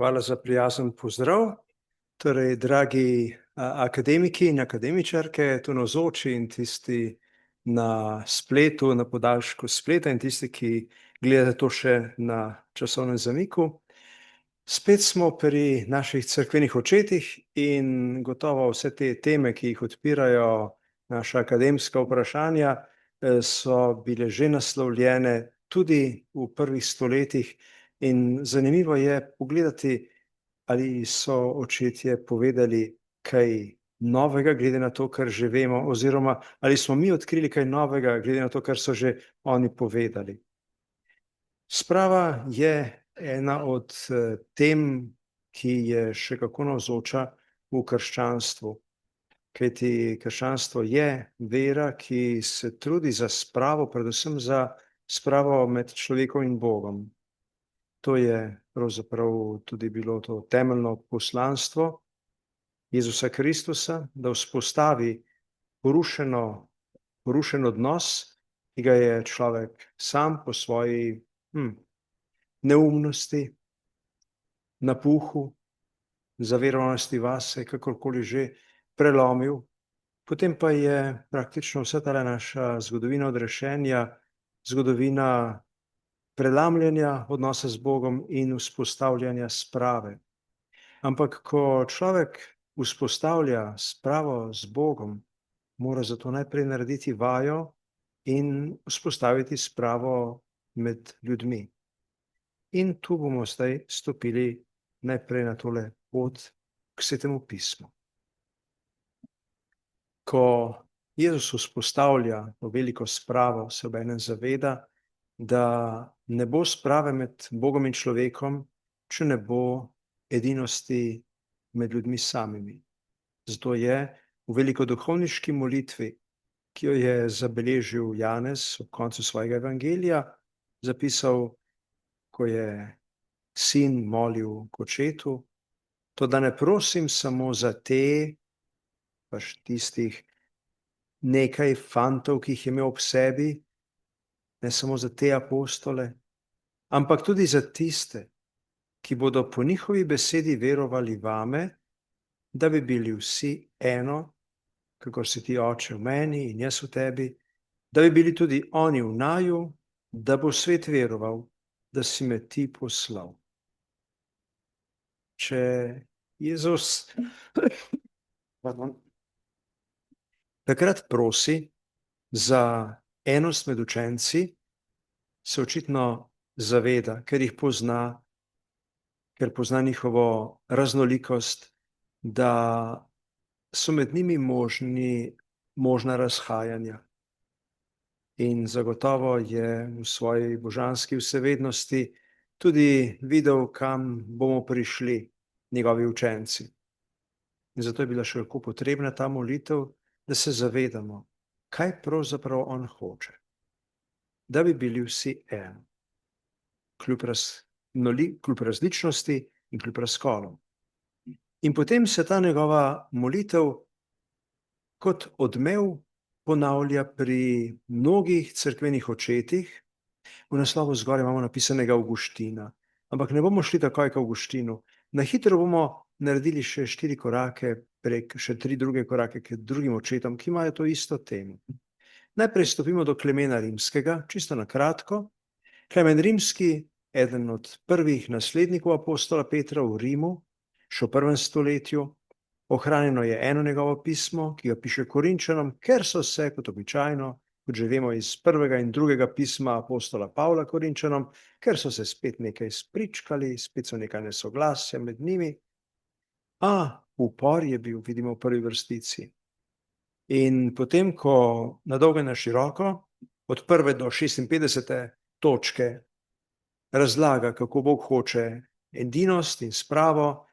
hvala za prijazen pozdrav. Torej, dragi akademiki in akademičarke, tu navzoči in tisti na spletu, na podaljšku spleta in tisti, ki gledate to še na časovnem zamiku. Spet smo pri naših cerkvenih očetih in gotovo vse te teme, ki jih odpirajo naša akademska vprašanja, so bile že naslovljene tudi v prvih stoletjih in zanimivo je pogledati, ali so očetje povedali kaj novega, glede na to, kar že vemo, oziroma ali smo mi odkrili kaj novega, glede na to, kar so že oni povedali. Sprava je ena od tem, ki je še kako navzoča v krščanstvu. Kajti krščanstvo je vera, ki se trudi za spravo, predvsem za spravo med človekom in Bogom. To je pravzaprav tudi bilo to temeljno poslanstvo Jezusa Kristusa, da vzpostavi porušen odnos, ki ga je človek sam po svoji neumnosti, napuhu, zaverovanosti vase, kakorkoli že, prelomil. Potem pa je praktično vsa ta naša zgodovina odrešenja, zgodovina prelamljanja odnosa z Bogom in vzpostavljanja sprave. Ampak ko človek vzpostavlja spravo z Bogom, mora zato najprej narediti vajo in vzpostaviti spravo med ljudmi. In tu bomo zdaj stopili najprej na tole pot k Svetemu pismu. Ko Jezus vzpostavlja to veliko spravo, se obenem zaveda, da ne bo sprave med Bogom in človekom, če ne bo edinosti med ljudmi samimi. Zato je v velikoduhovniški molitvi, ki jo je zabeležil Janez ob koncu svojega evangelija, zapisal, ko je sin molil k očetu: "To da ne prosim samo za te, pač tistih nekaj fantov, ki jih je imel ob sebi, ne samo za te apostole, ampak tudi za tiste, ki bodo po njihovi besedi verovali vame, da bi bili vsi eno, kakor si ti, Oče, v meni in jaz v tebi, da bi bili tudi oni v naju, da bo svet veroval, da si me ti poslal." Če Jezus takrat prosi za enost med učenci, se očitno zaveda, ker jih pozna, ker pozna njihovo raznolikost, da so med njimi možna razhajanja. In zagotovo je v svoji božanski vsevednosti tudi videl, kam bomo prišli njegovi učenci. In zato je bila še kako potrebna ta molitev, da se zavedamo, kaj pravzaprav on hoče. Da bi bili vsi eno, kljub različnosti in kljub razkolom. In potem se ta njegova molitev kot odmev ponavlja pri mnogih cerkvenih očetih. V naslovu zgoraj imamo napisanega Avguština, ampak ne bomo šli takoj k Avguštinu. Na hitro bomo naredili še 4 korake še 3 druge korake k drugim očetom, ki imajo to isto temo. Najprej stopimo do Klemena Rimskega, čisto na kratko. Klemen Rimski, eden od prvih naslednikov apostola Petra v Rimu, še v 1. stoletju. Ohranjeno je eno njegovo pismo, ki ga piše Korinčanom, ker so se, kot običajno, kot že vemo iz 1. in 2. pisma apostola Pavla Korinčanom, ker so se spet nekaj spričkali, spet so nekaj nesoglasja med njimi. Upor je bil, vidimo v prvi vrstici. In potem, ko na dolgo in na široko, od 1. do 56. točke razlaga, kako Bog hoče edinost in spravo,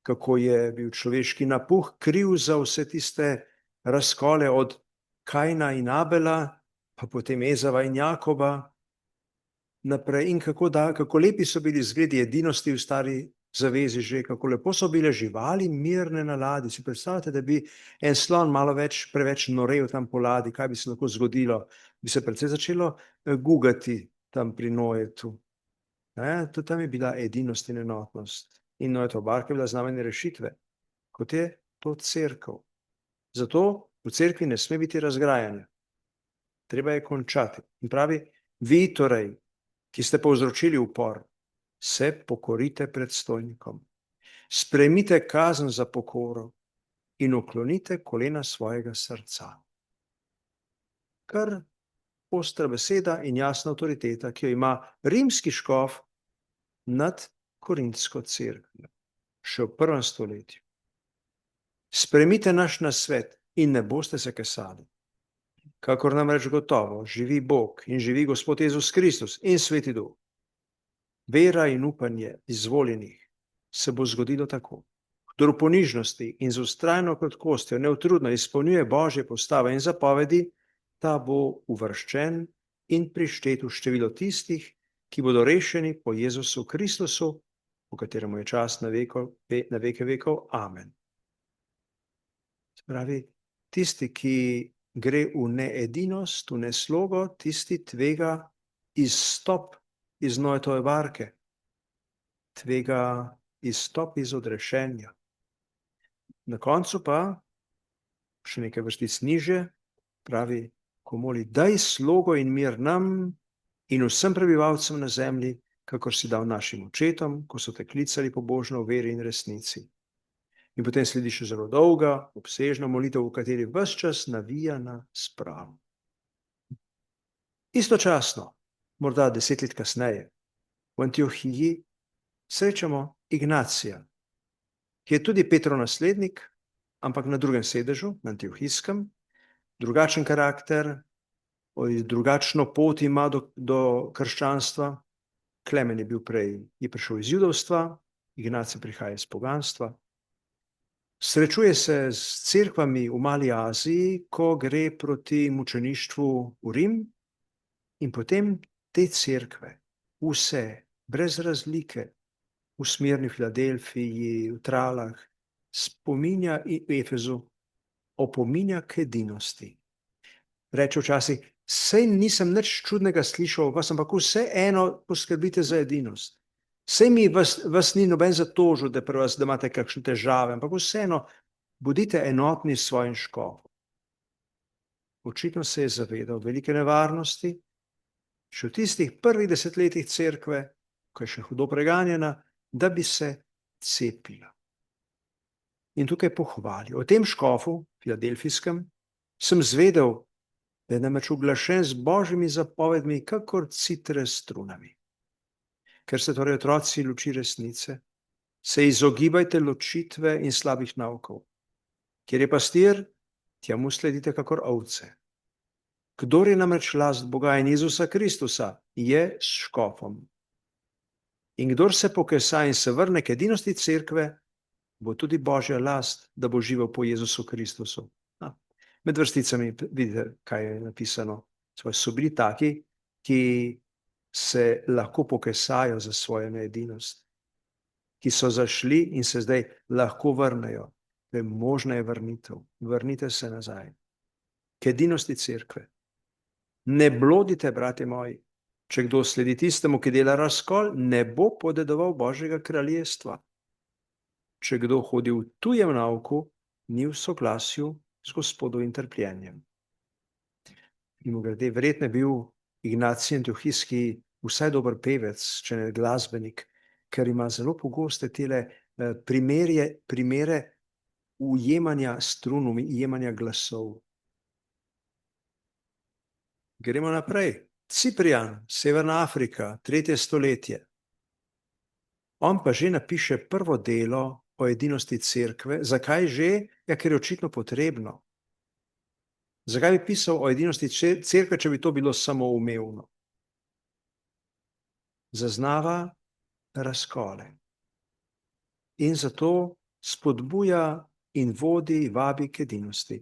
kako je bil človeški napuh kriv za vse tiste razkole od Kajna in Abela, pa potem Ezava in Jakoba naprej, in kako lepi so bili zgledi edinosti v stari zavezi že, kako lepo so bile živali mirne na ladji. Si predstavljate, da bi en slon malo preveč norel tam po ladji, kaj bi se lahko zgodilo? Bi se precej začelo gugati tam pri Noetu. Tudi tam je bila edinost in enotnost. in Noeta barka je bila znamenje rešitve, kot je to cerkev. Zato v cerkvi ne sme biti razgrajanja. Treba je končati. In pravi, vi torej, ki ste povzročili upor, se pokorite predstojnikom. Sprejmite kazen za pokoro in uklonite kolena svojega srca. Kar ostra beseda in jasna avtoriteta, ki jo ima rimski škof nad korintsko cerkvijo, še v 1. stoletju. Sprejmite naš nasvet in ne boste se kesali. Kakor namreč gotovo živi Bog in živi Gospod Jezus Kristus in Sveti Duh. Vera in upanje izvoljenih se bo zgodilo tako. Kdor v ponižnosti in z vztrajno kratkostjo neutrudno izpolnjuje Božje postave in zapovedi, ta bo uvrščen in prištet v število tistih, ki bodo rešeni po Jezusu Kristusu, v kateremu je čas na veke vekov. Amen. Pravi, tisti, ki gre v needinost, v neslogo, tisti tvega izstop iz Noetove barke, tvega izstop iz odrešenja. Na koncu pa, še nekaj vrstic niže, pravi, ko moli, daj slogo in mir nam in vsem prebivalcem na zemlji, kakor si dal našim očetom, ko so te klicali pobožno v veri in resnici. In potem sledi še zelo dolga, obsežna molitev, v kateri ves čas navija na spravo. Istočasno, morda 10 let kasneje, v Antiohiji srečamo Ignacija, ki je tudi Petrov naslednik, ampak na drugem sedežu, na Antiohijskem, drugačen karakter, drugačno pot ima do krščanstva. Klemen je prišel iz judovstva, Ignacij prihaja iz poganstva. Srečuje se s cerkvami v Mali Aziji, ko gre proti mučeništvu v Rim, in potem te cerkve, vse, brez razlike, v Smirni, Filadelfiji, v Tralah, spominja in v Efezu, opominja k edinosti. Reče včasih, sej nisem nič čudnega slišal vas, ampak vseeno poskrbite za edinost. Sej mi vas ni noben zatožil, da pri vas, da imate kakšne težave, ampak vseeno bodite enotni s svojim škofom. Očitno se je zavedal velike nevarnosti, še v tistih prvih desetletjih cerkve, ko je še hudo preganjena, da bi se cepila. In tukaj pohvali. O tem škofu, filadelfijskem, sem zvedel, da je namreč uglašen z Božjimi zapovedmi, kakor citre s strunami. Ker ste torej otroci luči resnice, se izogibajte ločitve in slabih naukov. Kjer je pastir, tja mu sledite kakor ovce. Kdor je namreč last Boga in Jezusa Kristusa, je s škofom. In kdor se pokesa in se vrne k edinosti cerkve, bo tudi Božja last, da bo živel po Jezusu Kristusu. Med vrsticami vidite, kaj je napisano. So bili taki, ki se lahko pokesajo za svojo needinost, ki so zašli in se zdaj lahko vrnejo. To je možna je vrnitev. Vrnite se nazaj k edinosti cerkve. Ne blodite, bratje moji. Če kdo sledi tistemu, ki dela razkol, ne bo podedoval Božjega kraljestva. Če kdo hodi v tujem nauku, ni v soglasju s Gospodovim trpljenjem. Mimogrede, verjetno je bil Ignacij Antiohijski vsaj dober pevec, če ne glasbenik, ker ima zelo pogoste tele primere ujemanja strun, ujemanja glasov. Gremo naprej. Ciprian, Severna Afrika, 3. stoletje. On pa že napiše prvo delo o edinosti cerkve. Zakaj že? Ja, ker je očitno potrebno. Zakaj bi pisal o edinosti cerkve, če bi to bilo samoumevno? Zaznava razkole. In zato spodbuja in vodi, vabi k edinosti.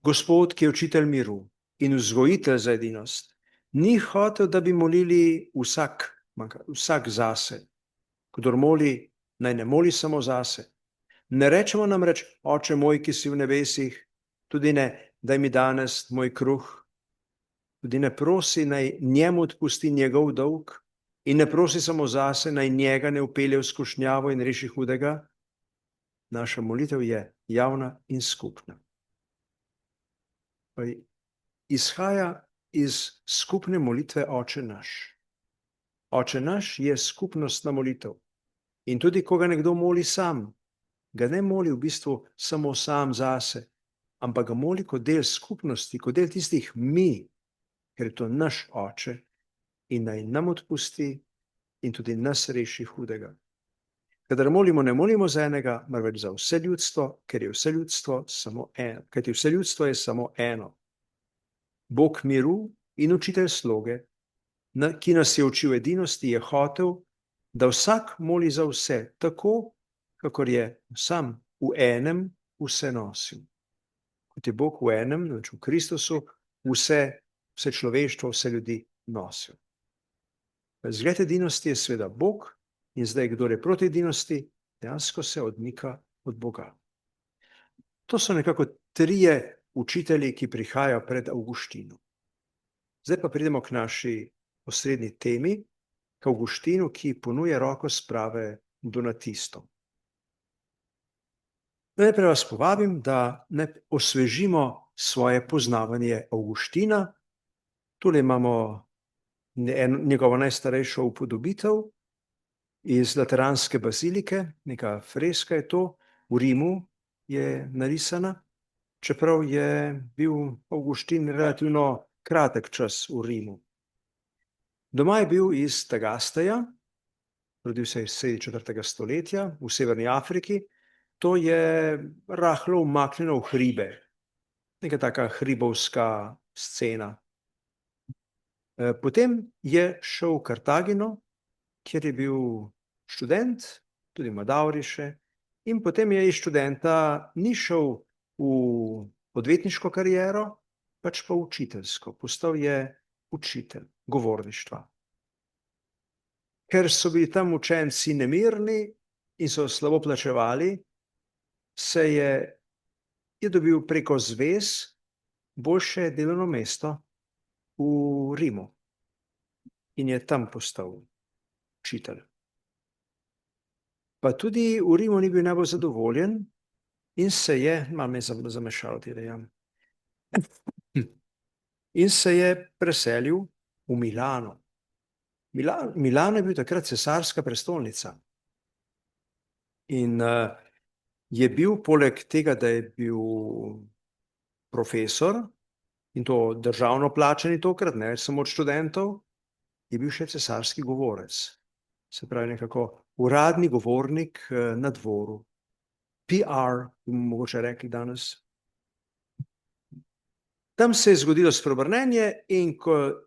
Gospod, ki je učitelj miru in vzgojitelj za edinost, ni hotel, da bi molili vsak zase. Kdor moli, naj ne moli samo zase. Ne rečemo namreč, Oče moj, ki si v nebesih, tudi ne, daj mi danes moj kruh, tudi ne prosi, naj njemu odpusti njegov dolg, in ne prosi samo zase, naj njega ne vpelje v skušnjavo in reši hudega. Naša molitev je javna in skupna. Izhaja iz skupne molitve Oče naš. Oče naš je skupnostna molitev. In tudi, ko ga nekdo moli sam, ga ne moli v bistvu samo sam zase, ampak ga moli kot del skupnosti, kot del tistih mi, ker je to naš Oče in naj nam odpusti in tudi nas reši hudega. Kadar molimo, ne molimo za enega, marveč za vse ljudstvo, ker je vse ljudstvo samo eno. Kajti vse ljudstvo je samo eno. Bog miru in učitelj sloge, ki nas je učil edinosti, je hotel, da vsak moli za vse, tako, kakor je sam v enem vse nosil. Kot je Bog v enem, v Kristusu, vse človeštvo, vse ljudi nosil. Zgled edinosti je seveda Bog in zdaj, kdo je proti edinosti, dejansko se odmika od Boga. To so nekako trije učitelji, ki prihajajo pred Avguštinu. Zdaj pa pridemo k naši osrednji temi, k Avguštinu, ki ponuje roko sprave donatistom. Najprej vas povabim, da ne osvežimo svoje poznavanje Avguština. Tule imamo njegovo najstarejšo upodobitev iz Lateranske bazilike, neka freska je to, v Rimu je narisana, čeprav je bil Avguštin relativno kratek čas v Rimu. Doma je bil iz Tagasteja, rodil se je sredi 4. stoletja v Severni Afriki. To je rahlo umaknjeno v hribe, neka taka hribovska scena. Potem je šel v Kartagino, kjer je bil študent, tudi Madavri še, in potem je iz študenta ni šel v odvetniško kariero, pač pa učiteljsko. Postal je učitelj govorništva. Ker so bili tam učenci nemirni in so slabo plačevali, se je dobil preko zvez boljše delovno mesto v Rimu in je tam postal učitelj. Pa tudi v Rimu ni bil najbolj zadovoljen in se je, malo me je zamešalo ti dejam, in se je preselil v Milano. Milano je bil takrat cesarska prestolnica in je bil poleg tega, da je bil profesor, in to državno plačani tokrat, ne samo od študentov, je bil še cesarski govorec. Se pravi nekako uradni govornik na dvoru. PR, bomo mogoče rekli danes. Tam se je zgodilo spreobrnenje in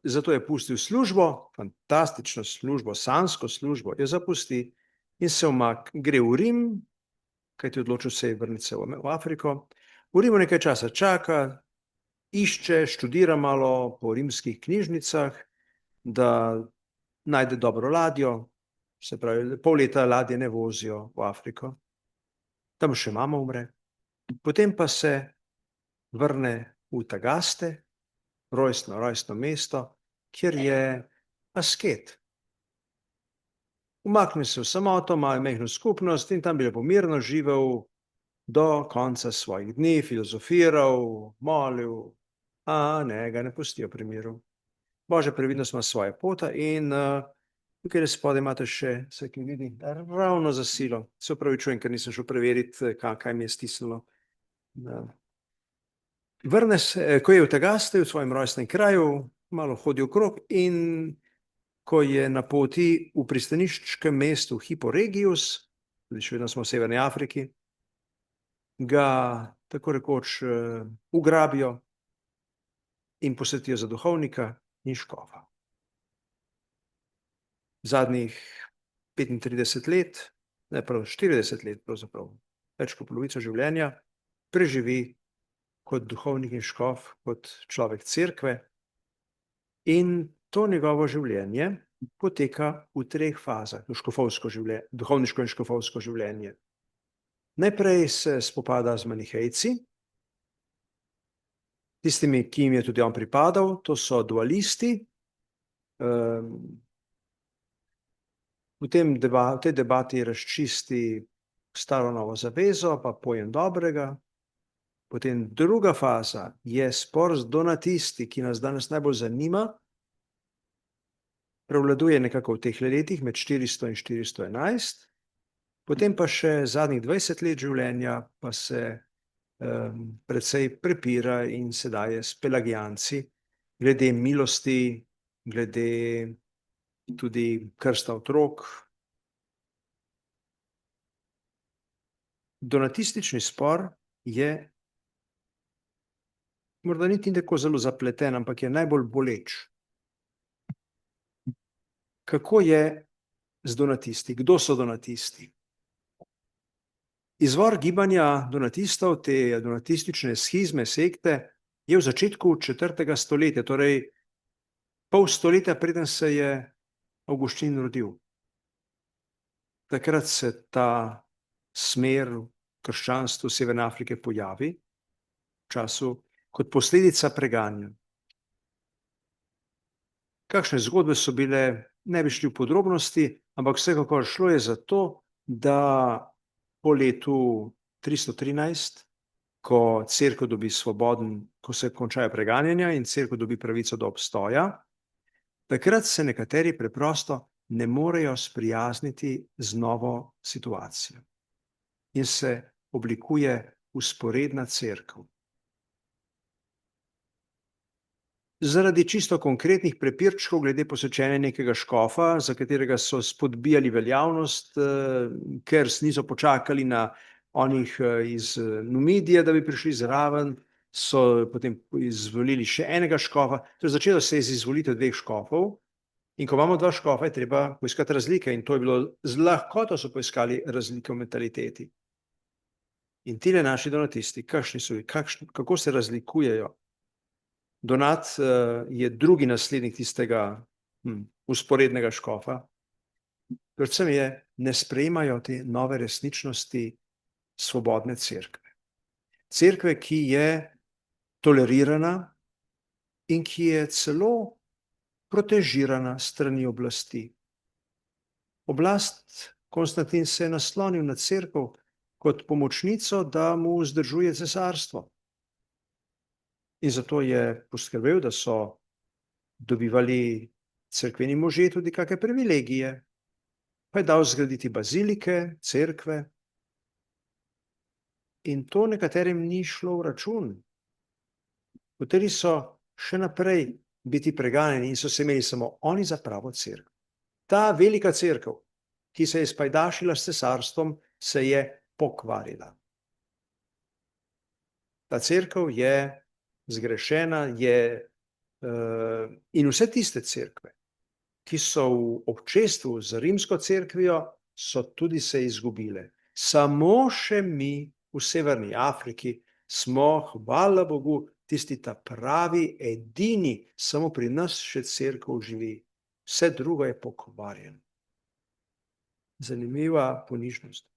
zato je pustil službo, fantastično službo, sansko službo, jo zapusti in se gre v Rim, kajti odločil se je vrniti se v Afriko. V Rimu nekaj časa čaka, išče, študira malo po rimskih knjižnicah, da najde dobro ladjo, se pravi, pol leta ladje ne vozijo v Afriko. Tam še mama umre. Potem pa se vrne v Tagaste, rojstno mesto, kjer je asket. Umakne se v samoto, ima majhno skupnost in tam bi lepo mirno živel do konca svojih dni, filozofiral, molil, a ne, ga ne pustijo pri miru. Božja previdnost ima svoje pota in tukaj spodaj imate še, se ki vidi, ravno za silo. Se opravičujem, ker nisem šel preveriti, kaj mi je stisnilo. Vrne se, ko je v Tagaste, v svojem rojstnem kraju, malo hodi okrog in ko je na poti v pristaniškem mestu Hippo Regius, tudi še vedno smo v Severni Afriki, ga tako rekoč ugrabijo in posvetijo za duhovnika in škofa. Zadnjih 35 let, ne prav 40 let pravzaprav, več kot polovico življenja, preživi kot duhovnik in škof, kot človek cerkve in to njegovo življenje poteka v 3 fazah, duhovniško in škofovsko življenje. Najprej se spopada z manihejci, tistimi, ki jim je tudi on pripadal, to so dualisti, v tej debati razčisti staro novo zavezo, pa pojem dobrega. Potem druga faza je spor z donatisti, ki nas danes najbolj zanima. Prevladuje nekako v teh letih med 400 in 411. Potem pa še zadnjih 20 let življenja pa se precej prepira in se daje s pelagijanci glede milosti, glede tudi krsta otrok. Donatistični spor je morda niti tako zelo zapleten, ampak je najbolj boleč. Kako je z donatisti? Kdo so donatisti? Izvor gibanja donatistov, te donatistične shizme, sekte, je v začetku 4. stoletja, torej pol stoletja, preden se je Avguštin rodil. Takrat se ta smer v krščanstvu Severne Afrike pojavi v času kot posledica preganjanj. Kakšne zgodbe so bile, ne bi šli v podrobnosti, ampak vsekakor šlo je za to, da po letu 313, ko cerkev dobi ko se končajo preganjanja in cerkev dobi pravico do obstoja, takrat se nekateri preprosto ne morejo sprijazniti z novo situacijo in se oblikuje vzporedna cerkev. Zaradi čisto konkretnih prepirčkov glede posvečenja nekega škofa, za katerega so spodbijali veljavnost, ker niso počakali na onih iz Numidije, da bi prišli zraven, so potem izvolili še enega škofa. Torej začelo se je z izvolitev 2 škofov in ko imamo 2 škofa, je treba poiskati razlike in to je bilo z lahkoto so poiskali razlike v mentaliteti. In tile naši donatisti, kakšni so, kako se razlikujejo? Donat je drugi naslednik tistega vzporednega škofa. Predvsem ne sprejemajo te nove resničnosti svobodne cerkve. Cerkve, ki je tolerirana in ki je celo protežirana s strani oblasti. Oblast Konstantin se je naslonil na cerkev kot pomočnico, da mu vzdržuje cesarstvo. In zato je poskrbel, da so dobivali cerkveni možje tudi kakšne privilegije, pa je dal zgraditi bazilike, cerkve. In to nekaterim ni šlo v račun. Hoteli so še naprej biti preganjeni in so se imeli samo oni za pravo cerkev. Ta velika cerkev, ki se je spajdašila s cesarstvom, se je pokvarila. Ta cerkev je zgrešena, in vse tiste cerkve, ki so v občestvu z rimsko cerkvijo, so tudi se izgubile. Samo še mi v Severni Afriki smo, hvala Bogu, tisti ta pravi, edini, samo pri nas še cerkev živi. Vse drugo je pokvarjeno. Zanimiva ponižnost.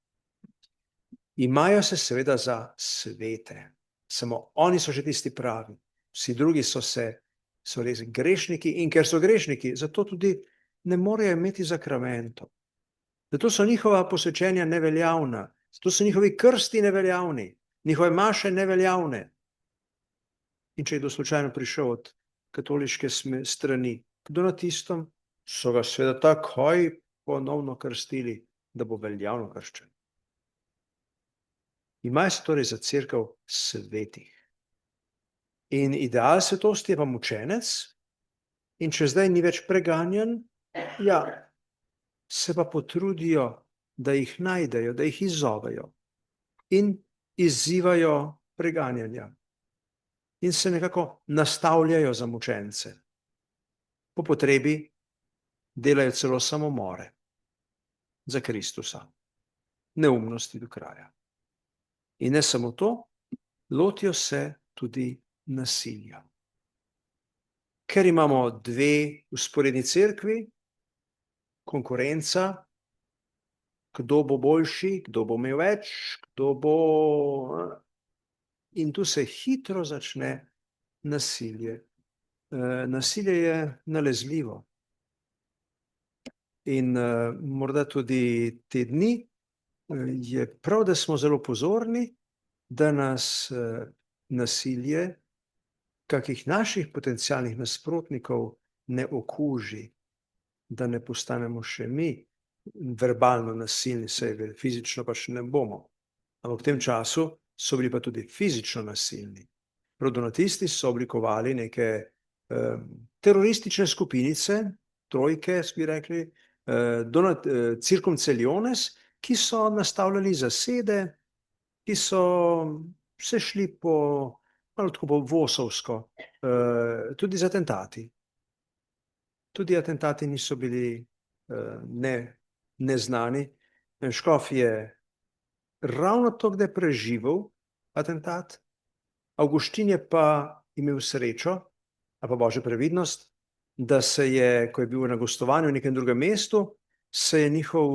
Imajo se seveda za svete. Samo oni so še tisti pravi. Vsi drugi so res grešniki in ker so grešniki, zato tudi ne morejo imeti sakramentov. Zato so njihova posvečenja neveljavna, zato so njihovi krsti neveljavni, njihove maše neveljavne. In če je kdo slučajno prišel od katoliške strani k donatistom, so ga seveda takoj ponovno krstili, da bo veljavno krščen. Imajo se torej za cerkev svetih. In ideal svetosti je pa mučenec, in če zdaj ni več preganjan, ja, se pa potrudijo, da jih najdejo, da jih izzovejo in izzivajo preganjanja. In se nekako nastavljajo za mučence. Po potrebi delajo celo samomore za Kristusa. Neumnosti do kraja. In ne samo to, lotijo se tudi nasilja. Ker imamo 2 vzporedni cerkvi, konkurenca, kdo bo boljši, kdo bo imel več, kdo bo... In tu se hitro začne nasilje. Nasilje je nalezljivo. In morda tudi te dni je prav, da smo zelo pozorni, da nas nasilje kakih naših potencialnih nasprotnikov ne okuži, da ne postanemo še mi verbalno nasilni, saj fizično pa še ne bomo. Ampak v tem času so bili pa tudi fizično nasilni. Donatisti so oblikovali neke teroristične skupinice, trojke, bi rekli, circumceliones, ki so nastavljali zasede, ki so se šli malo tako po vosovsko, tudi z atentati. Tudi atentati niso bili neznani. Škof je ravno to, da je preživel atentat, Avguštin je pa imel srečo, ali pa božjo previdnost, da se je, ko je bil na gostovanju v nekem drugem mestu, se je njihov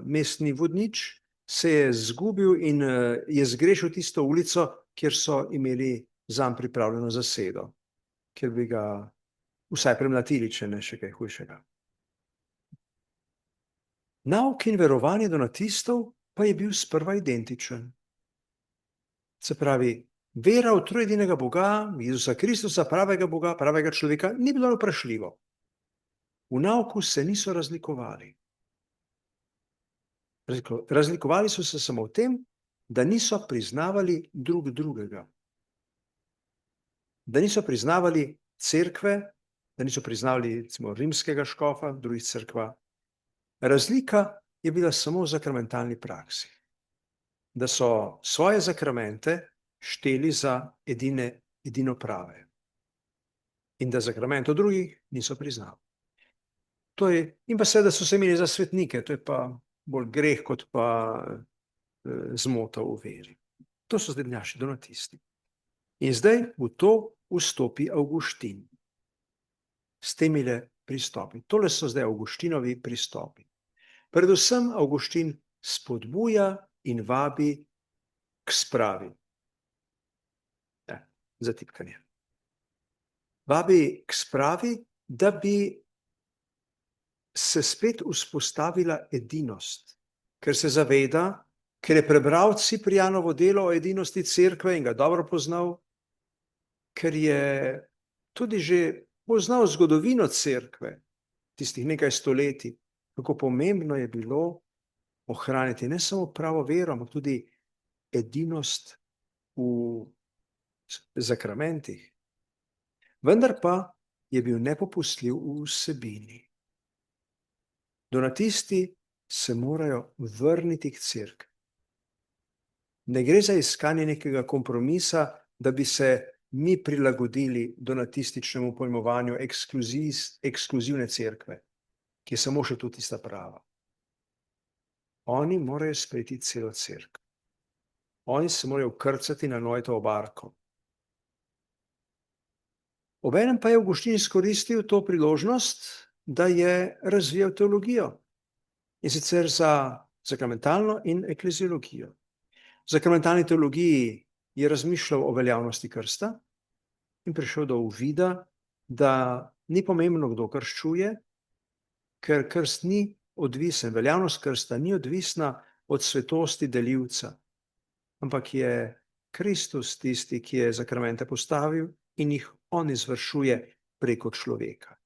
mestni vodnič se je zgubil in je zgrešil tisto ulico, kjer so imeli zanj pripravljeno zasedo, kjer bi ga vsaj premlatili, če ne še kaj hujšega. Nauk in verovanje donatistov pa je bil sprva identičen. Se pravi, vera v trojedinega Boga, Jezusa Kristusa, pravega Boga, pravega človeka, ni bilo vprašljivo. V nauku se niso razlikovali. Razlikovali so se samo v tem, da niso priznavali drug drugega. Da niso priznavali cerkve, da niso priznavali recimo rimskega škofa, drugih cerkva. Razlika je bila samo v zakramentalni praksi. Da so svoje zakramente šteli za edino prave. In da zakramentov drugih niso priznali. In pa seveda so se imeli za svetnike, to je pa bolj greh, kot pa zmota v veri. To so zdaj naši donatisti. In zdaj v to vstopi Avguštin. S temile pristopi. Tole so zdaj Avguštinovi pristopi. Predvsem Avguštin spodbuja in vabi k spravi. Zatipkanje. Vabi k spravi, da bi se spet vzpostavila edinost, ker se zaveda, ker je prebral Ciprianovo delo o edinosti cerkve in ga dobro poznal, ker je tudi že poznal zgodovino cerkve, tistih nekaj stoletij, kako pomembno je bilo ohraniti ne samo pravo vero, ampak tudi edinost v zakramentih. Vendar pa je bil nepopustljiv v vsebini. Donatisti se morajo vrniti k cerkvi. Ne gre za iskanje nekega kompromisa, da bi se mi prilagodili donatističnemu pojmovanju ekskluzivne cerkve, ki je samo še tu tista prava. Oni morajo sprejeti celo cerkev. Oni se morajo vkrcati na Noetovo barko. Obenem pa je Avguštin izkoristil to priložnost, da je razvijal teologijo. In sicer za zakramentalno in ekleziologijo. V zakramentalni teologiji je razmišljal o veljavnosti krsta in prišel do uvida, da ni pomembno, kdo krščuje, ker krst ni odvisen, veljavnost krsta ni odvisna od svetosti delivca, ampak je Kristus tisti, ki je zakramente postavil in jih on izvršuje preko človeka.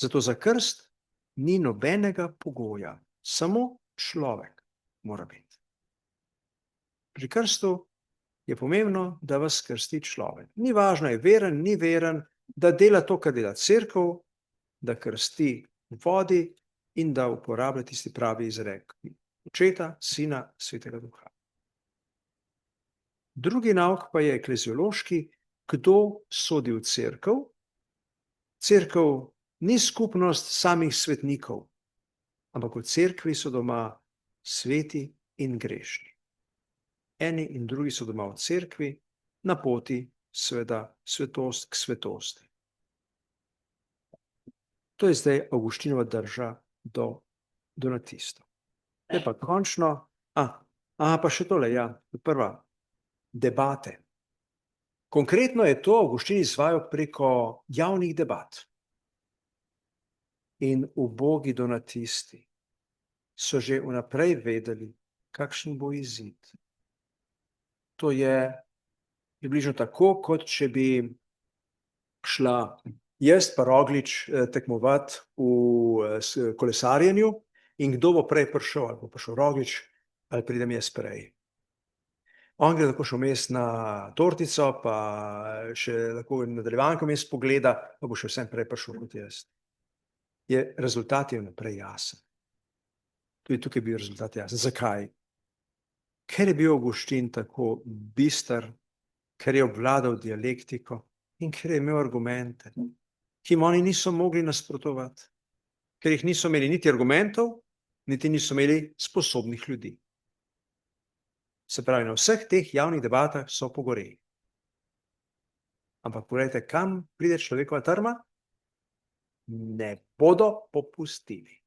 Zato za krst ni nobenega pogoja, samo človek mora biti. Pri krstu je pomembno, da vas krsti človek. Ni važno, je veren, ni veren, da dela to, kar dela cerkev, da krsti v vodi in da uporablja tisti pravi izrek Očeta, Sina, Svetega Duha. Drugi nauk pa je ekleziološki, kdo sodi v cerkev. Cerkev ni skupnost samih svetnikov, ampak v cerkvi so doma sveti in grešni. Eni in drugi so doma v cerkvi, na poti seveda svetost k svetosti. To je zdaj Avguštinova drža do donatistov. Je pa končno, pa še tole, prva, debate. Konkretno je to Avguštin izvajal preko javnih debat. in ubogi donatisti so že vnaprej vedeli, kakšen bo izid. To je približno tako, kot če bi šla jaz pa Roglič tekmovati v kolesarjenju in kdo bo prej prišel, ali bo prišel Roglič, ali pridem jaz prej. On gre tako še vmes na tortico, pa še lahko nadaljevanko vmes pogleda, pa bo še vsem prej prišel kot jaz. Rezultat je vnaprej jasen. Tudi tukaj je bil rezultat jasen. Zakaj? Ker je bil Avguštin tako bister, ker je obvladal dialektiko in ker je imel argumente, ki jim oni niso mogli nasprotovati, ker jih niso imeli niti argumentov, niti niso imeli sposobnih ljudi. Se pravi, na vseh teh javnih debatah so pogoreli. Ampak pogledajte, kam pride človekova trma? Ne bodo popustili.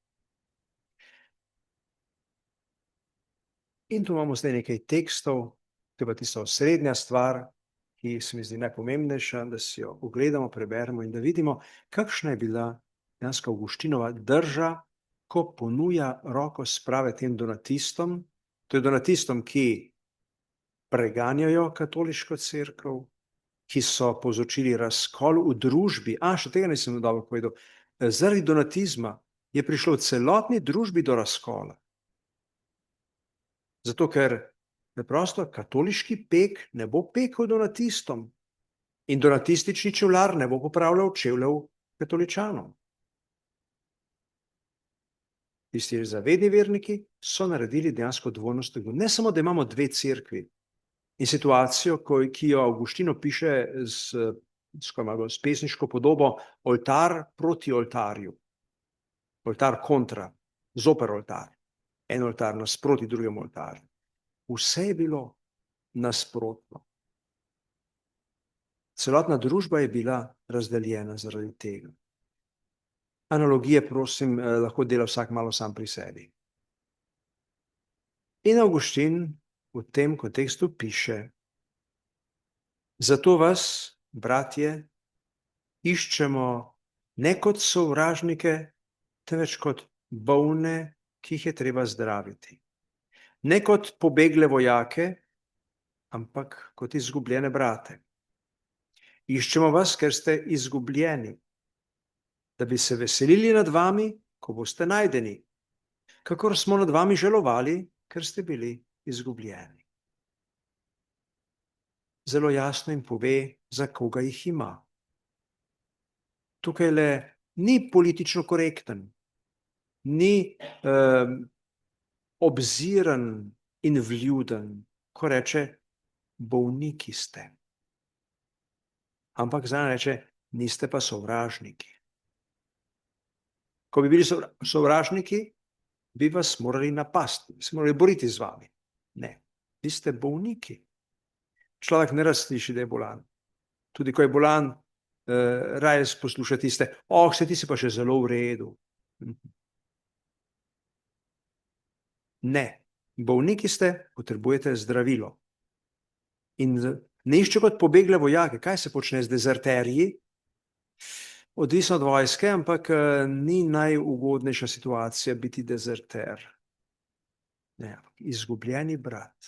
In tu imamo zdaj nekaj tekstov, to je pa tista osrednja stvar, ki se mi zdi najpomembnejša, da si jo ogledamo, preberemo in da vidimo, kakšna je bila dejansko Avguštinova drža, ko ponuja roko sprave tem donatistom, to je donatistom, ki preganjajo katoliško cerkev, ki so povzročili razkol v družbi. Še tega nisem dobro povedal. Zaradi donatizma je prišlo v celotni družbi do razkola. Zato, ker preprosto katoliški pek ne bo pekel donatistom in donatistični čevljar ne bo popravljal čevljev katoličanom. Tisti zavedni verniki so naredili dejansko dvojnost. Ne samo, da imamo dve cerkvi in situacijo, ki jo Avguštin opiše s pesniško podobo oltar proti oltarju. Oltar kontra, zoper oltar. En oltar nasproti drugemu oltarju. Vse je bilo nasprotno. Celotna družba je bila razdeljena zaradi tega. Analogije, prosim, lahko dela vsak malo sam pri sebi. In Avguštin v tem kontekstu piše: zato vas, bratje, iščemo ne kot sovražnike, temveč kot bolne, ki jih je treba zdraviti. Ne kot pobegle vojake, ampak kot izgubljene brate. Iščemo vas, ker ste izgubljeni, da bi se veselili nad vami, ko boste najdeni, kakor smo nad vami žalovali, ker ste bili izgubljeni. Zelo jasno jim pove, za koga jih ima. Tukaj le ni politično korekten, ni obziren in vljuden, ko reče, bolniki ste. Ampak zdaj reče, niste pa sovražniki. Ko bi bili sovražniki, bi vas morali napasti, bi se morali boriti z vami. Ne, vi ste bolniki. Človek ne razsliši, da je bolan. Tudi ko je bolan, raje posluša tiste, se ti si pa še zelo v redu. Ne, bolniki ste, potrebujete zdravilo. In ne išče kot pobegle vojake. Kaj se počne z dezerterji? Odvisno od vojske, ampak ni najugodnejša situacija biti dezerter. Ne, izgubljeni brat.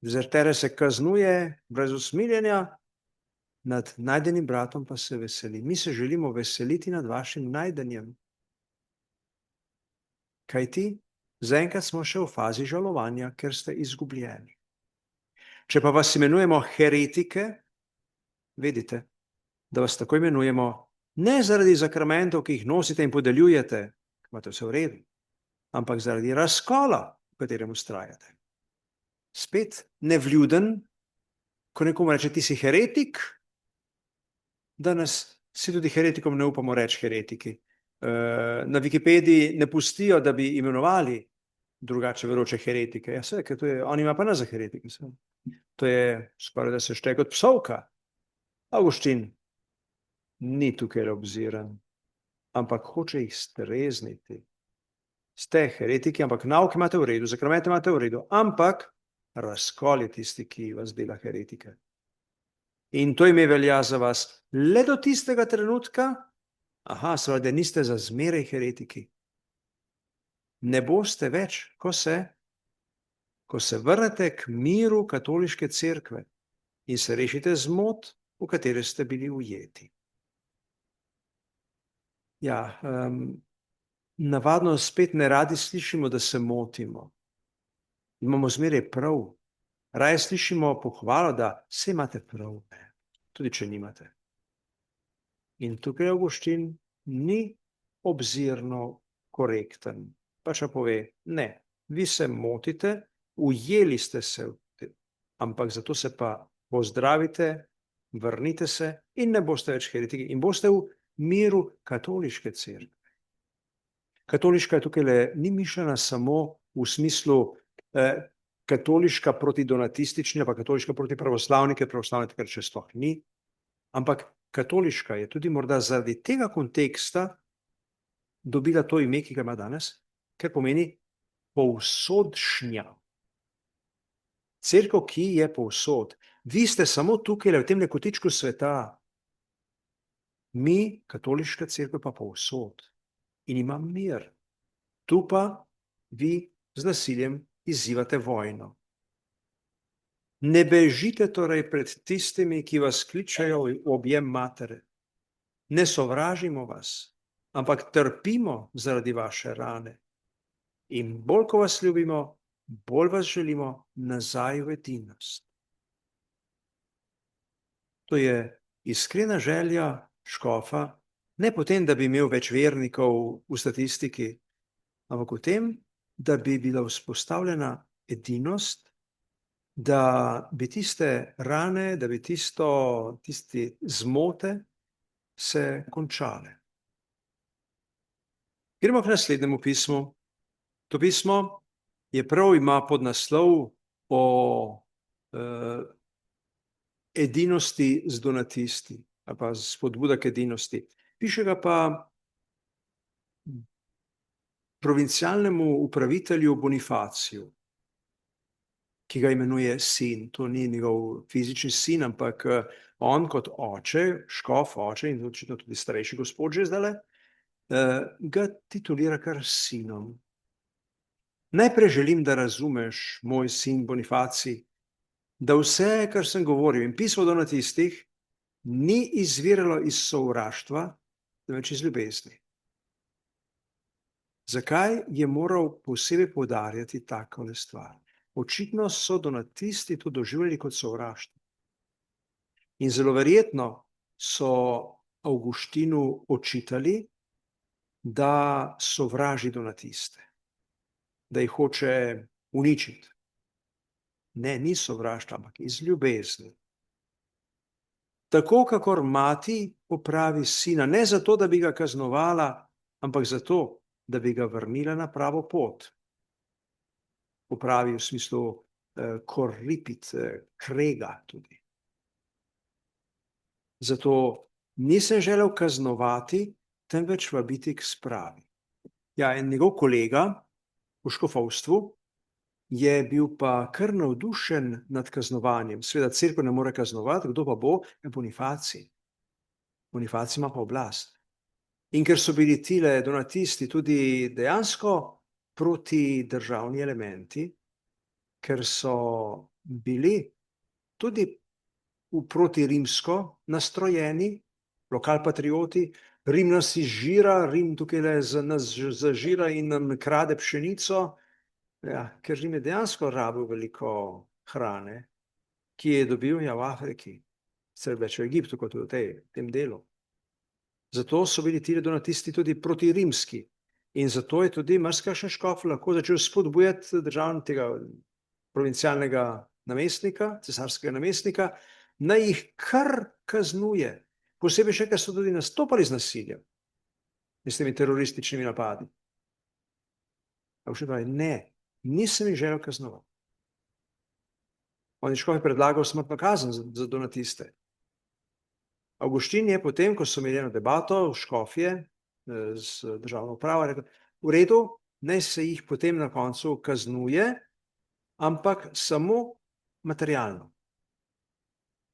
Dezertere se kaznuje brez usmiljenja, nad najdenim bratom pa se veseli. Mi se želimo veseliti nad vašim najdenjem. Kajti, zaenkrat smo še v fazi žalovanja, ker ste izgubljeni. Če pa vas imenujemo heretike, vedite, da vas tako imenujemo ne zaradi zakramentov, ki jih nosite in podeljujete, imate vse v redu, ampak zaradi razkola, v katerem vztrajate. Spet nevljuden, ko nekomu reče, ti si heretik, danes si tudi heretikom ne upamo reči heretiki. Na Wikipediji ne pustijo, da bi imenovali drugače veroče heretike. Ja, vse, ker on ima pa ne za heretike. To je skoraj, da se šteje kot psovka. Avguštin ni tukaj obziran, ampak hoče jih strezniti. Ste heretiki, ampak nauke imate v redu, zakramente imate v redu, ampak razkol je tisti, ki vas dela heretike. In to ime velja za vas le do tistega trenutka, Aha, seveda niste za zmeraj heretiki. Ne boste več, ko se vrnete k miru katoliške cerkve in se rešite zmot, v katere ste bili ujeti. Ja, navadno spet ne radi slišimo, da se motimo. Imamo zmeraj prav. Raje slišimo pohvalo, da saj imate prav, tudi če nimate. In tukaj Avguštin ni obzirno korekten, pač pa pove, ne, vi se motite, ujeli ste se, ampak zato se pa pozdravite, vrnite se in ne boste več heretiki in boste v miru katoliške cerkve. Katoliška je tukaj ni mišljena samo v smislu katoliška proti donatistični, pa katoliška proti pravoslavni, ker pravoslavne takrat še sploh ni, ampak katoliška je tudi morda zaradi tega konteksta dobila to ime, ki ga ima danes, ker pomeni povsodšnja. Cerkev, ki je povsod. Vi ste samo tukaj v tem kotičku sveta. Mi, katoliška cerkev, pa povsod. In ima mir. Tu pa vi z nasiljem izzivate vojno. Ne bežite torej pred tistimi, ki vas kličejo v objem matere. Ne sovražimo vas, ampak trpimo zaradi vaše rane. In bolj, ko vas ljubimo, bolj vas želimo nazaj v edinost. To je iskrena želja škofa, ne potem, da bi imel več vernikov v statistiki, ampak v tem, da bi bila vzpostavljena edinost, da bi tiste rane, da bi tiste zmote se končale. Gremo k naslednjemu pismu. To pismo je prav, ima podnaslov o edinosti z donatisti, ali pa spodbuda k edinosti. Piše ga pa provincialnemu upravitelju Bonifaciju, ki ga imenuje sin. To ni njegov fizični sin, ampak on kot oče, škof oče in očitno tudi starejši gospod že zdajle, ga titulira kar sinom. Najprej želim, da razumeš, moj sin Bonifacij, da vse, kar sem govoril in pisal o donatistih, ni izviralo iz sovraštva, temveč iz ljubezni. Zakaj je moral posebej poudarjati takole stvar? Očitno so donatisti to doživljali kot sovraštvo. In zelo verjetno so Avguštinu očitali, da sovraži donatiste, da jih hoče uničiti. Ne, ni sovraštva, ampak iz ljubezni. Tako, kakor mati popravi sina, ne zato, da bi ga kaznovala, ampak zato, da bi ga vrnila na pravo pot. Popravi v smislu korripit, krega tudi. Zato nisem želel kaznovati, temveč vabiti k spravi. Ja, in njegov kolega v škofovstvu je bil pa kar navdušen nad kaznovanjem. Seveda cerkev ne more kaznovati, kdo pa bo? Bonifacij. Bonifacij ima pa oblast. In ker so bili tile donatisti tudi dejansko protidržavni elementi, ker so bili tudi protirimsko nastrojeni, lokalpatrioti, Rim nas izžira, Rim tukaj nas zažira in nam krade pšenico, ja, ker Rim je dejansko rabil veliko hrane, ki je dobil ja v Afriki, sicer več v Egiptu kot v tem delu. Zato so bili ti donatisti tudi protirimski in zato je tudi marsikakšen škof lahko začel spodbujati državnega provincialnega namestnika, cesarskega namestnika, naj jih kar kaznuje. Posebej še, ker so tudi nastopali z nasiljem in s temi terorističnimi napadi. Avguštin pravi, ne, nisem jih želel kaznovati. On je škof predlagal smrtno kazen za donatiste. Avguštin je potem, ko so imeli eno debato v škofje z državno upravo, rekel, v redu, naj se jih potem na koncu kaznuje, ampak samo materialno.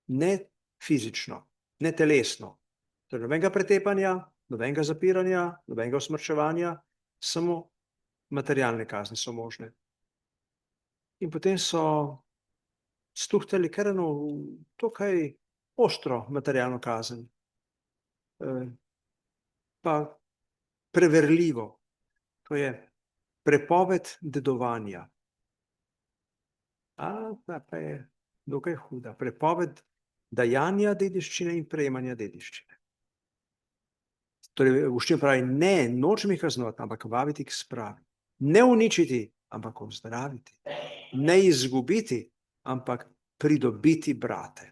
Ne fizično, ne telesno. Torej nobenega pretepanja, nobenega zapiranja, nobenega usmrčevanja, samo materialne kazni so možne. In potem so stuhtali kar eno dokaj ostro materialno kazen. Pa preverljivo. To je prepoved dedovanja. Pa je dokaj huda. Prepoved dajanja dediščine in prejemanja dediščine. Torej, Avguštin pravi, ne, nočem jih kaznovati, ampak vabiti k spravi. Ne uničiti, ampak ozdraviti. Ne izgubiti, ampak pridobiti brate.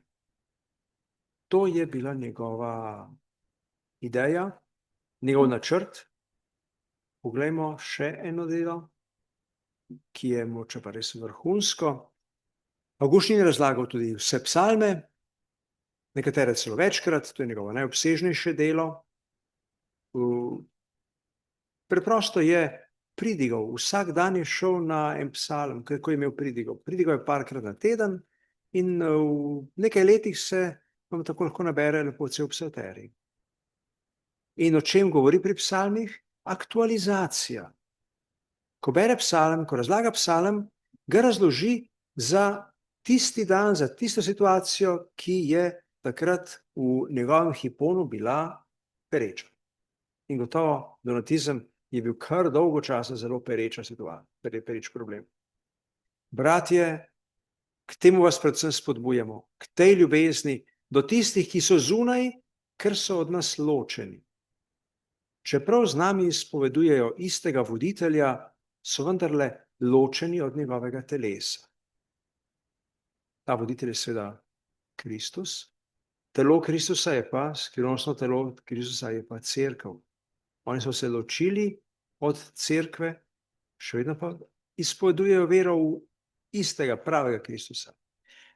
To je bila njegova ideja, njegov načrt. Poglejmo še eno delo, ki je moče pa res vrhunsko. Avguštin je razlagal tudi vse psalme, nekatere celo večkrat, to je njegovo najobsežnejše delo. Preprosto je pridigal, vsak dan je šel na en psalm, ko je imel pridigal. Pridigal je parkrat na teden in v nekaj letih se vam tako lahko nabere lepo cel psalterij. In o čem govori pri psalmih? Aktualizacija. Ko bere psalm, ko razlaga psalm, ga razloži za tisti dan, za tisto situacijo, ki je takrat v njegovem hiponu bila pereča. In gotovo donatizem je bil kar dolgo časa zelo pereča situacija, pereč problem. Bratje, k temu vas predvsem spodbujamo, k tej ljubezni do tistih, ki so zunaj, ker so od nas ločeni. Čeprav z nami izpovedujejo istega voditelja, so vendarle ločeni od njegovega telesa. Ta voditelj je seveda Kristus, telo Kristusa je pa, skrivnostno telo Kristusa je pa cerkev. Oni so se ločili od cerkve, še vedno pa izpovedujejo vero v istega pravega Kristusa.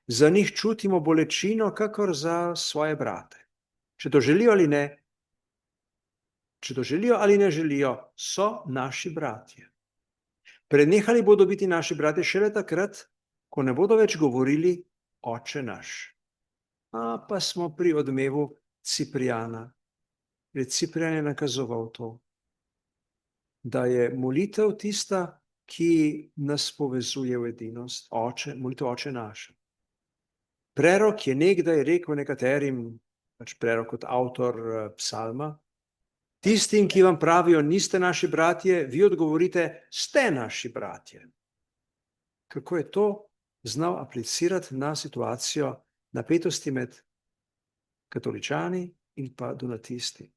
Za njih čutimo bolečino, kakor za svoje brate. Če to želijo ali ne želijo, so naši bratje. Prenehali bodo biti naši bratje šele takrat, ko ne bodo več govorili Oče naš. Pa smo pri odmevu Ciprijana. Ciprijan je nakazoval to, da je molitev tista, ki nas povezuje v edinost, molitev Oče naš. Prerok je nekdaj rekel nekaterim, prerok kot avtor psalma, tistim, ki vam pravijo, niste naši bratje, vi odgovorite, ste naši bratje. Kako je to znal aplicirati na situacijo napetosti med katoličani in pa donatisti.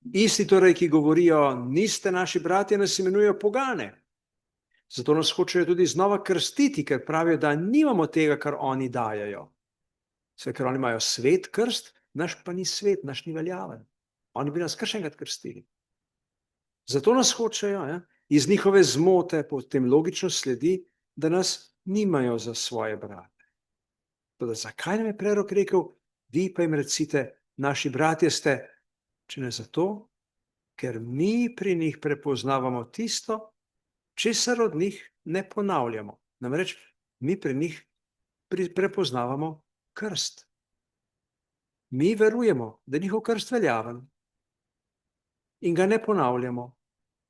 Isti torej, ki govorijo, niste naši bratje, nas imenujejo pogane. Zato nas hočejo tudi znova krstiti, ker pravijo, da nimamo tega, kar oni dajajo. Vse, ker oni imajo svet krst, naš pa ni svet, naš ni veljaven. Oni bi nas kar še enkrat krstili. Zato nas hočejo, iz njihove zmote potem logično sledi, da nas nimajo za svoje brate. Toda zakaj nam je prerok rekel, vi pa jim recite, naši bratje ste, če ne zato, ker mi pri njih prepoznavamo tisto, česar od njih ne ponavljamo. Namreč mi pri njih prepoznavamo krst. Mi verujemo, da je njihov krst veljaven in ga ne ponavljamo.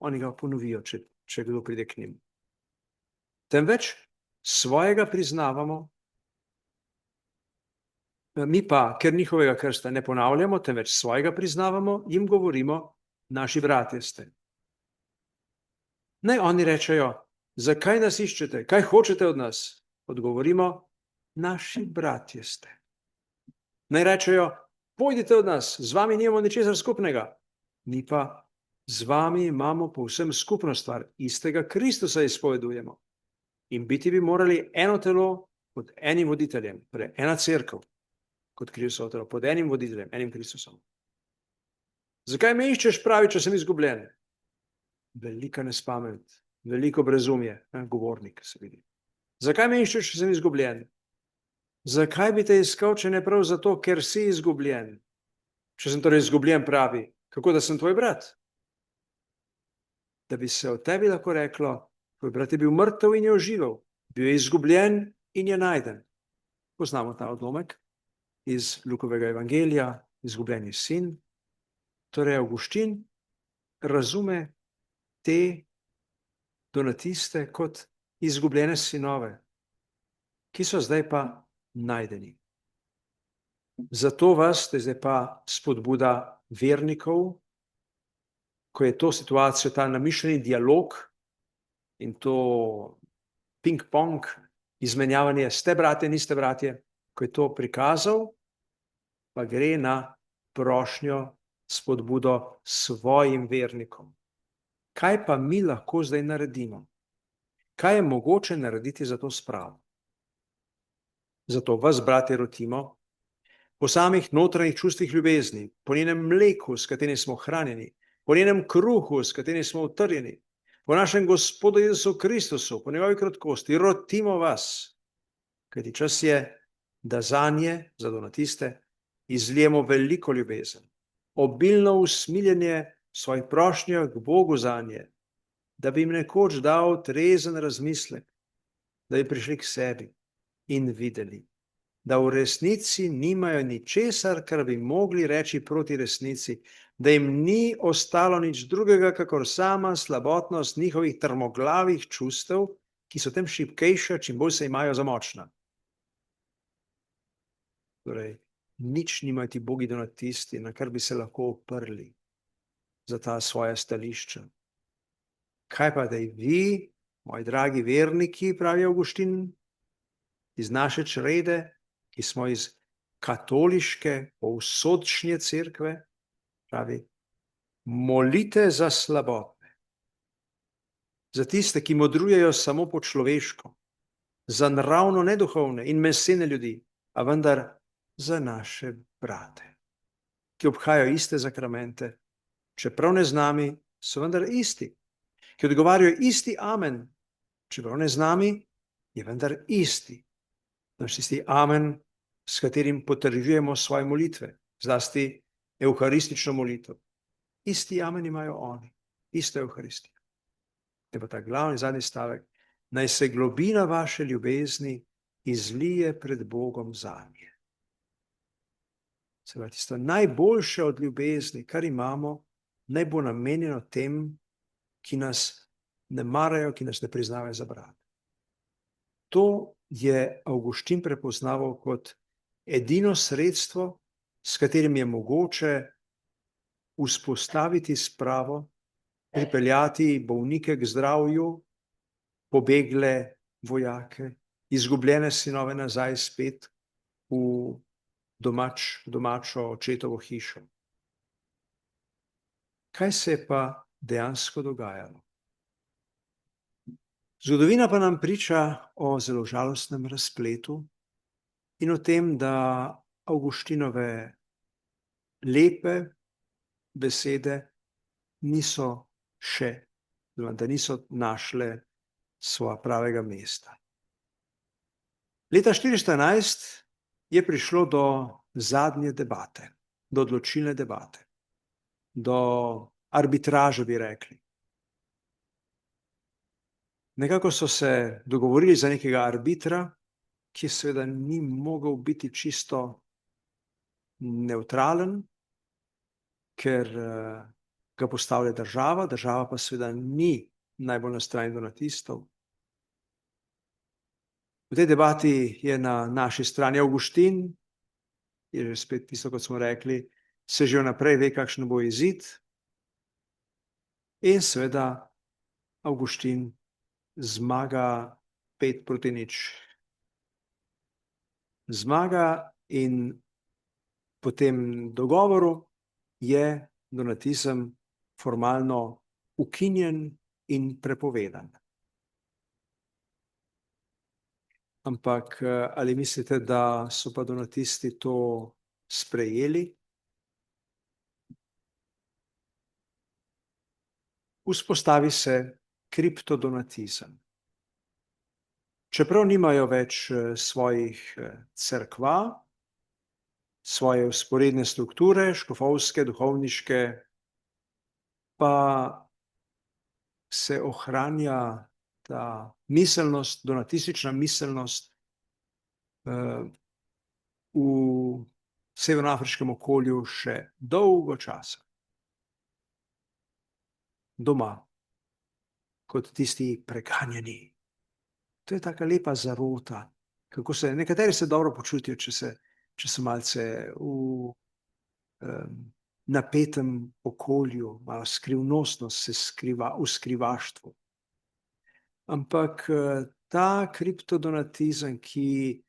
Oni ga ponovijo, če kdo pride k njim. Temveč svojega priznavamo, mi pa, ker njihovega krsta ne ponavljamo, temveč svojega priznavamo, jim govorimo, naši bratje ste. Naj oni rečejo, zakaj nas iščete, kaj hočete od nas? Odgovorimo, naši bratje ste. Naj rečejo, pojdite od nas, z vami nimamo ničesar skupnega. Mi pa z vami imamo povsem skupno stvar, istega Kristusa izpovedujemo. In biti bi morali eno telo pod enim voditeljem, torej ena cerkev kot Kristusovo telo, pod enim voditeljem, enim Kristusom. Zakaj me iščeš, pravi, če sem izgubljen? Velika nespamet, veliko brezumje, govornik se vidi. Zakaj me iščeš, če sem izgubljen? Zakaj bi te iskal, če ne prav zato, ker si izgubljen? Če sem torej izgubljen, pravi, kako da sem tvoj brat? Da bi se o tebi lahko reklo, tvoj brat je bil mrtev in je oživel, bil je izgubljen in je najden. Poznamo ta odlomek iz Lukovega evangelija, izgubljeni sin. Torej, Avguštin razume te donatiste kot izgubljene sinove, ki so zdaj pa najdeni. Zato vas, to je zdaj pa spodbuda vernikov, ko je to situacijo, ta namišljeni dialog in to ping-pong, izmenjavanje, ste bratje, niste bratje, ko je to prikazal, pa gre na prošnjo, spodbudo svojim vernikom. Kaj pa mi lahko zdaj naredimo? Kaj je mogoče narediti za to spravo? Zato vas, bratje, rotimo, po samih notranjih čustvih ljubezni, po njenem mleku, s katerim smo hranjeni, po njenem kruhu, s katerim smo utrjeni, po našem Gospodu Jezusu Kristusu, po njegovi kratkosti, rotimo vas, kajti čas je, da zanje, za donatiste, izlijemo veliko ljubezen, obilno usmiljenje svojih prošnjah k Bogu zanje, da bi jim nekoč dal trezen razmislek, da bi prišli k sebi in videli, da v resnici nimajo ničesar, kar bi mogli reči proti resnici, da jim ni ostalo nič drugega, kakor sama slabotnost njihovih trmoglavih čustev, ki so tem šibkejša, čim bolj se imajo za močna. Torej, nič nimajo ti bogi donatisti, na kar bi se lahko oprli za ta svoja stališča. Kaj pa daj vi, moji dragi verniki, pravi Avguštin, iz naše črede, ki smo iz katoliške povsodšnje cerkve, pravi, molite za slabotne, za tiste, ki modrujejo samo po človeško, za naravno neduhovne in mesene ljudi, a vendar za naše brate, ki obhajajo iste zakramente, čeprav ne z nami, so vendar isti, ki odgovarjajo isti amen, čeprav ne z nami, je vendar isti. Naš tisti amen, s katerim potrjujemo svoje molitve, zlasti evharistično molitev. Isti amen imajo oni, isto evharistijo. Je pa ta glavni zadnji stavek, naj se globina vaše ljubezni izlije pred Bogom zanje. Se pravi, tisto najboljše od ljubezni, kar imamo, naj bo namenjeno tem, ki nas ne marajo, ki nas ne priznavajo za brate. To je Avguštin prepoznaval kot edino sredstvo, s katerim je mogoče vzpostaviti spravo, pripeljati bolnike k zdravju, pobegle vojake, izgubljene sinove nazaj spet v domačo očetovo hišo. Kaj se je pa dejansko dogajalo? Zgodovina pa nam priča o zelo žalostnem razpletu in o tem, da Avguštinove lepe besede niso še, da niso našle svoja pravega mesta. Leta 411 je prišlo do zadnje debate, do odločilne debate, do arbitraže, bi rekli. Nekako so se dogovorili za nekega arbitra, ki seveda ni mogel biti čisto nevtralen, ker ga postavlja država, država pa seveda ni najbolj na strani donatistov. V tej debati je na naši strani Avguštin, je že spet tisto, kot smo rekli, se že vnaprej ve, kakšen bo izid, in seveda Avguštin zmaga 5-0. Zmaga in po tem dogovoru je donatizem formalno ukinjen in prepovedan. Ampak ali mislite, da so pa donatisti to sprejeli? Vzpostavi se kriptodonatizem. Čeprav nimajo več svojih cerkva, svoje vzporedne strukture, škofovske, duhovniške, pa se ohranja ta miselnost, donatistična miselnost v severnoafriškem okolju še dolgo časa. doma, kot tisti preganjani. To je taka lepa zarota, kako se nekateri se dobro počutijo, če so malce napetem okolju, malo skrivnostnost se skriva v skrivaštvu. Ampak ta kriptodonatizem, ki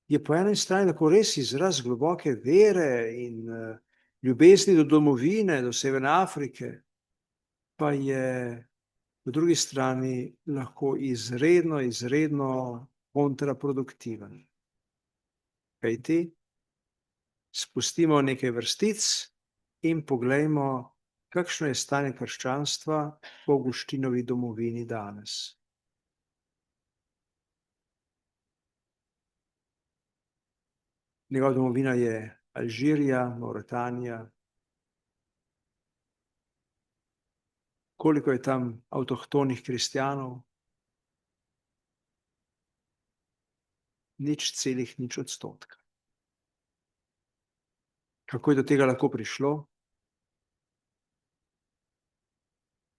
je po eni strani lahko res izraz globoke vere in ljubezni do domovine, do Severne Afrike, pa je po drugi strani lahko izredno kontraproduktiven. Kajti spustimo nekaj vrstic in poglejmo, kakšno je stanje krščanstva v Avguštinovi domovini danes. Njegova domovina je Alžirija, Mauretanija. Koliko je tam avtohtonih kristjanov? 0,0. Kako je do tega lahko prišlo?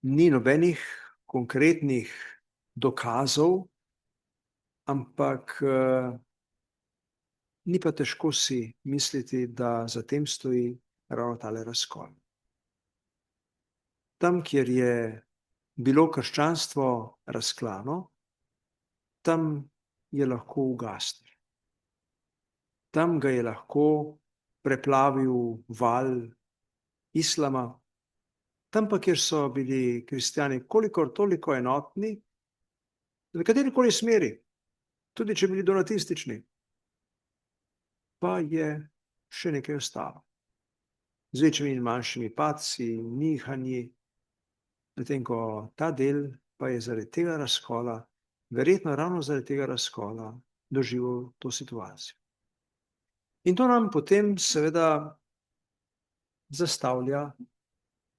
Ni nobenih konkretnih dokazov, ampak ni pa težko si misliti, da za tem stoji ravno tale razkol. Tam, kjer je bilo krščanstvo razklano, tam je lahko ugasnilo. Tam ga je lahko preplavil val islama, tam pa, kjer so bili kristjani kolikor toliko enotni, v katerikoli smeri, tudi če bili donatistični, pa je še nekaj ostalo. Z večjimi in manjšimi padci, nihanji, medtem ko ta del pa je zaradi tega razkola, verjetno ravno zaradi tega razkola, doživel to situacijo. In to nam potem seveda zastavlja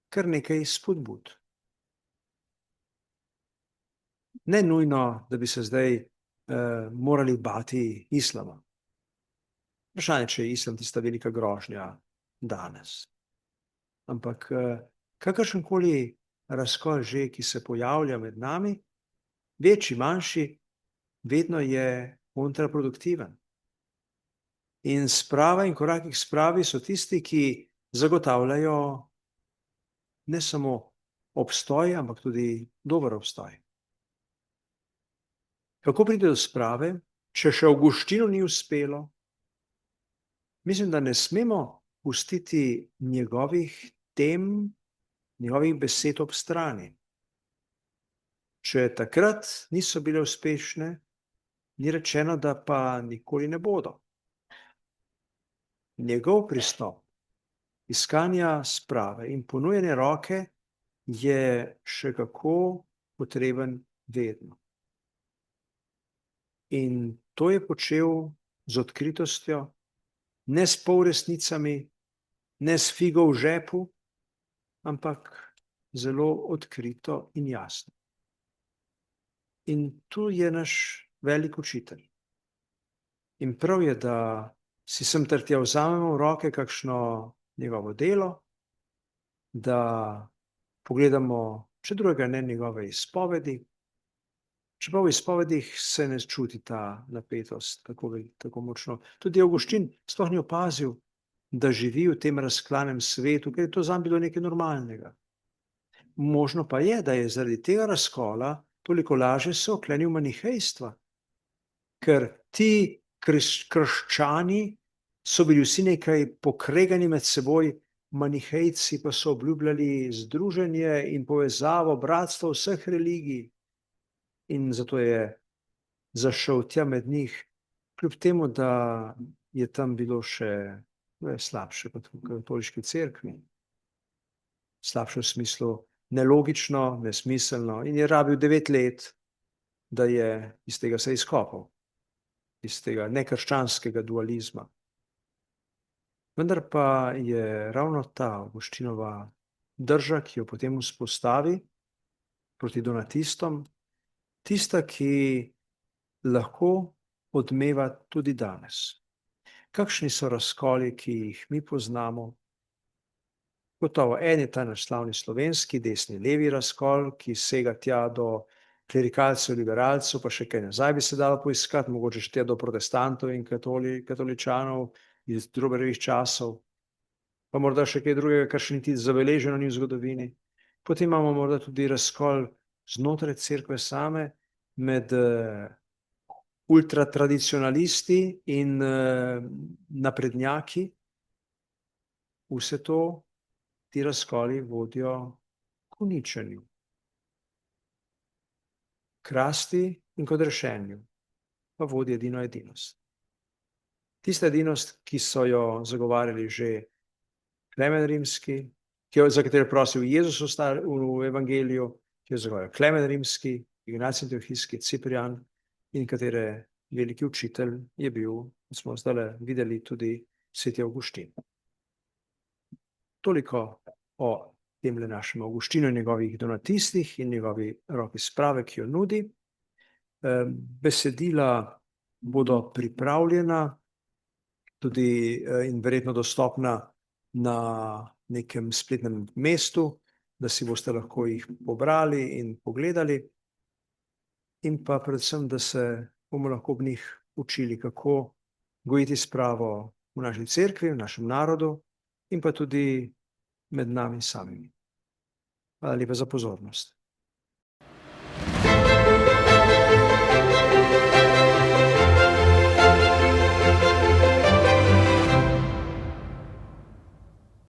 kar nekaj spodbud. Ne nujno, da bi se zdaj morali bati islama. Vprašanje, če je islam tista velika grožnja danes. Ampak kakršenkoli razkol že, ki se pojavlja med nami, večji, manjši, vedno je kontraproduktiven. In sprava in koraki k spravi so tisti, ki zagotavljajo ne samo obstoj, ampak tudi dober obstoj. Kako pride do sprave, če še Avguštinu ni uspelo? Mislim, da ne smemo pustiti njegovih tem, njegovih besed ob strani. Če takrat niso bile uspešne, ni rečeno, da pa nikoli ne bodo. Njegov pristop iskanja sprave in ponujene roke je še kako potreben vedno. In to je počel z odkritostjo, ne s polresnicami, ne s figo v žepu, ampak zelo odkrito in jasno. In tu je naš velik učitelj. In prav je, da si sem ter tja vzamemo v roke kakšno njegovo delo, da pogledamo, če drugega ne, njegove izpovedi. Čeprav v izpovedih se ne čuti ta napetost tako močno. Tudi Avguštin sploh ni opazil, da živi v tem razklanem svetu, ker je to zanj bilo nekaj normalnega. Možno pa je, da je zaradi tega razkola toliko lažje se oklenil manihejstva, ker ti krščani so bili vsi nekaj pokregani med seboj, manihejci pa so obljubljali združenje in povezavo, bratstvo vseh religij. In zato je zašel tja med njih, kljub temu, da je tam bilo še slabše kot v katoliški cerkvi. Slabše v smislu nelogično, nesmiselno, in je rabil 9 let, da je iz tega se izkopal, iz tega nekrščanskega dualizma. Vendar pa je ravno ta Avguštinova drža, ki jo potem vzpostavi proti donatistom, tista, ki lahko odmeva tudi danes. Kakšni so razkoli, ki jih mi poznamo? Gotovo, en je ta naš slavni slovenski desni levi razkol, ki sega tja do klerikalcev, liberalcev, pa še kaj nazaj bi se dalo poiskati, mogoče še tja do protestantov in katoličanov iz Trubarjevih časov, pa morda še kaj drugega, kar še niti zabeleženo ni v zgodovini. Potem imamo morda tudi razkol znotraj cerkve same med ultratradicionalisti in naprednjaki. Vse to, ti razkoli vodijo k uničenju, k rasti in k odrešenju, pa vodi edino edinost. Tista edinost, ki so jo zagovarjali že Klemen Rimski, za katero je prosil Jezus v evangeliju, ki jo zagovarja Klemen Rimski, Ignacij Antiohijski, Ciprian in katere veliki učitelj je bil, kot smo zdajle videli, tudi sveti Avguštin. Toliko o temle našem Avguštinu in njegovih donatistih in njegovi roki sprave, ki jo nudi. Besedila bodo pripravljena tudi in verjetno dostopna na nekem spletnem mestu, da si boste lahko jih pobrali in pogledali, in pa predvsem, da se bomo lahko ob njih učili, kako gojiti spravo v naši cerkvi, v našem narodu in pa tudi med nami samimi. Hvala lepa za pozornost.